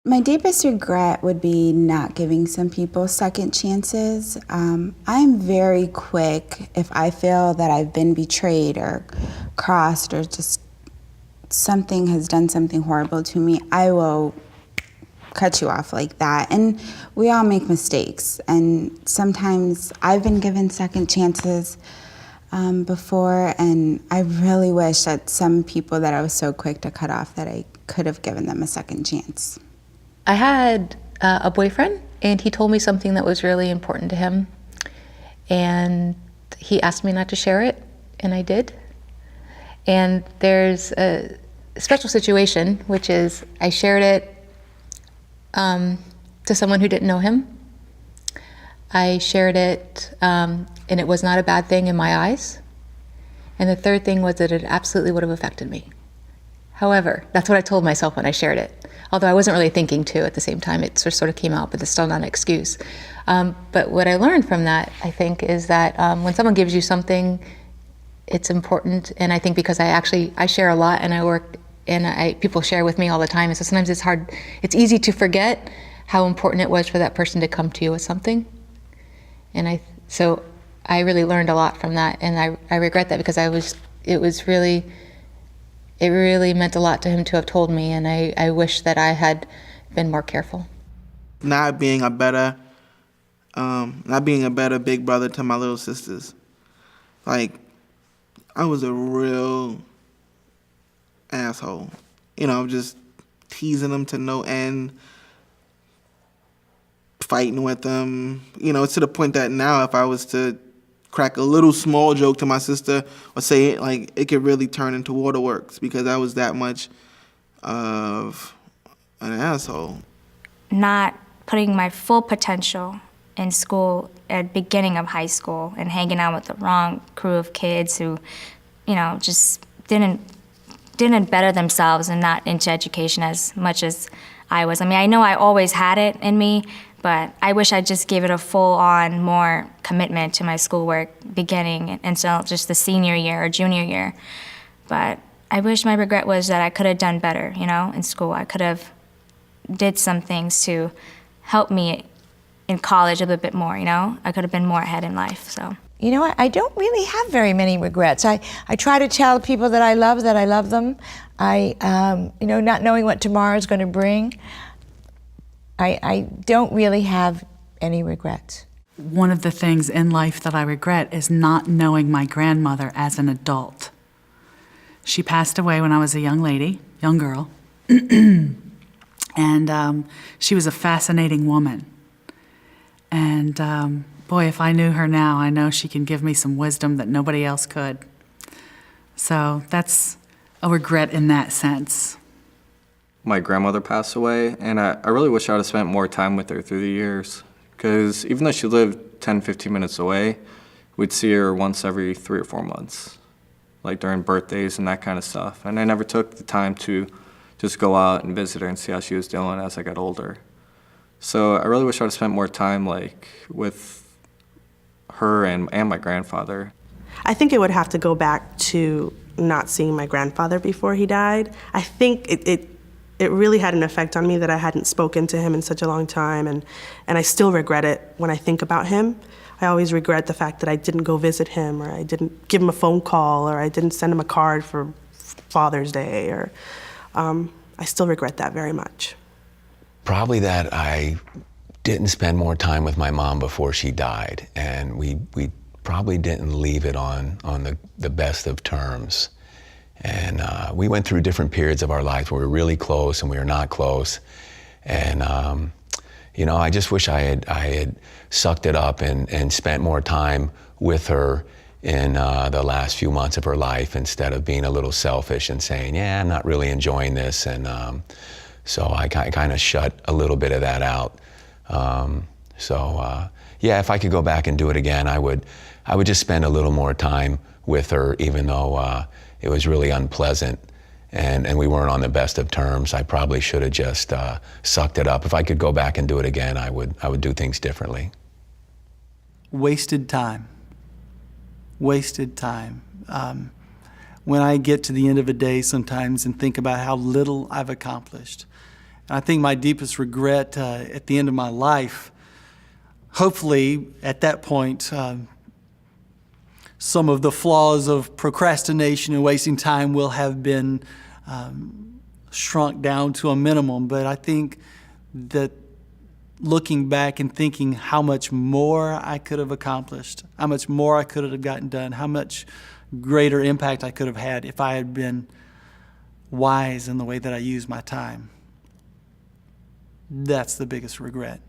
My deepest regret would be not giving some people second chances. I'm very quick if I feel that I've been betrayed or crossed or just something has done something horrible to me, I will cut you off like that. And we all make mistakes. And sometimes I've been given second chances before, and I really wish that some people that I was so quick to cut off that I could have given them a second chance. I had a boyfriend, and he told me something that was really important to him. And he asked me not to share it, and I did. And there's a special situation, which is I shared it to someone who didn't know him. I shared it, and it was not a bad thing in my eyes. And the third thing was that it absolutely would have affected me. However, that's what I told myself when I shared it. Although I wasn't really thinking to at the same time, it sort of came out, but it's still not an excuse. But what I learned from that, I think, is that when someone gives you something, it's important. And I think because I share a lot, and I work, and people share with me all the time, and so sometimes it's hard, it's easy to forget how important it was for that person to come to you with something. And so I really learned a lot from that, and I regret that because it really meant a lot to him to have told me, and I wish that I had been more careful. Not being a better big brother to my little sisters. Like, I was a real asshole. Just teasing them to no end, fighting with them. It's to the point that now if I was to crack a little small joke to my sister or say it, like, it could really turn into waterworks because I was that much of an asshole. Not putting my full potential in school at the beginning of high school and hanging out with the wrong crew of kids who, just didn't better themselves and not into education as much as I was. I mean, I know I always had it in me, but I wish I just gave it a full-on more commitment to my schoolwork beginning until just the senior year or junior year. But I wish my regret was that I could have done better, in school. I could have did some things to help me in college a little bit more, I could have been more ahead in life, so. I don't really have very many regrets. I try to tell people that I love them. Not knowing what tomorrow is going to bring, I don't really have any regrets. One of the things in life that I regret is not knowing my grandmother as an adult. She passed away when I was a young girl, and she was a fascinating woman. And boy, if I knew her now, I know she can give me some wisdom that nobody else could. So that's a regret in that sense. My grandmother passed away, and I really wish I would have spent more time with her through the years. Because even though she lived 10, 15 minutes away, we'd see her once every 3 or 4 months, like during birthdays and that kind of stuff. And I never took the time to just go out and visit her and see how she was doing as I got older. So I really wish I would have spent more time with her and my grandfather. I think it would have to go back to not seeing my grandfather before he died. I think it really had an effect on me that I hadn't spoken to him in such a long time, and I still regret it when I think about him. I always regret the fact that I didn't go visit him, or I didn't give him a phone call, or I didn't send him a card for Father's Day, or I still regret that very much. Probably that I didn't spend more time with my mom before she died, and we probably didn't leave it on the best of terms. And we went through different periods of our lives where we were really close and we were not close. And I just wish I had sucked it up and spent more time with her in the last few months of her life instead of being a little selfish and saying, yeah, I'm not really enjoying this. And so I kind of shut a little bit of that out. Yeah, if I could go back and do it again, I would just spend a little more time with her, even though it was really unpleasant and we weren't on the best of terms. I probably should have just sucked it up. If I could go back and do it again, I would do things differently. Wasted time. Wasted time. When I get to the end of a day sometimes and think about how little I've accomplished And I think my deepest regret at the end of my life, hopefully at that point, some of the flaws of procrastination and wasting time will have been shrunk down to a minimum. But I think that looking back and thinking how much more I could have accomplished, how much more I could have gotten done, how much greater impact I could have had if I had been wise in the way that I used my time. That's the biggest regret.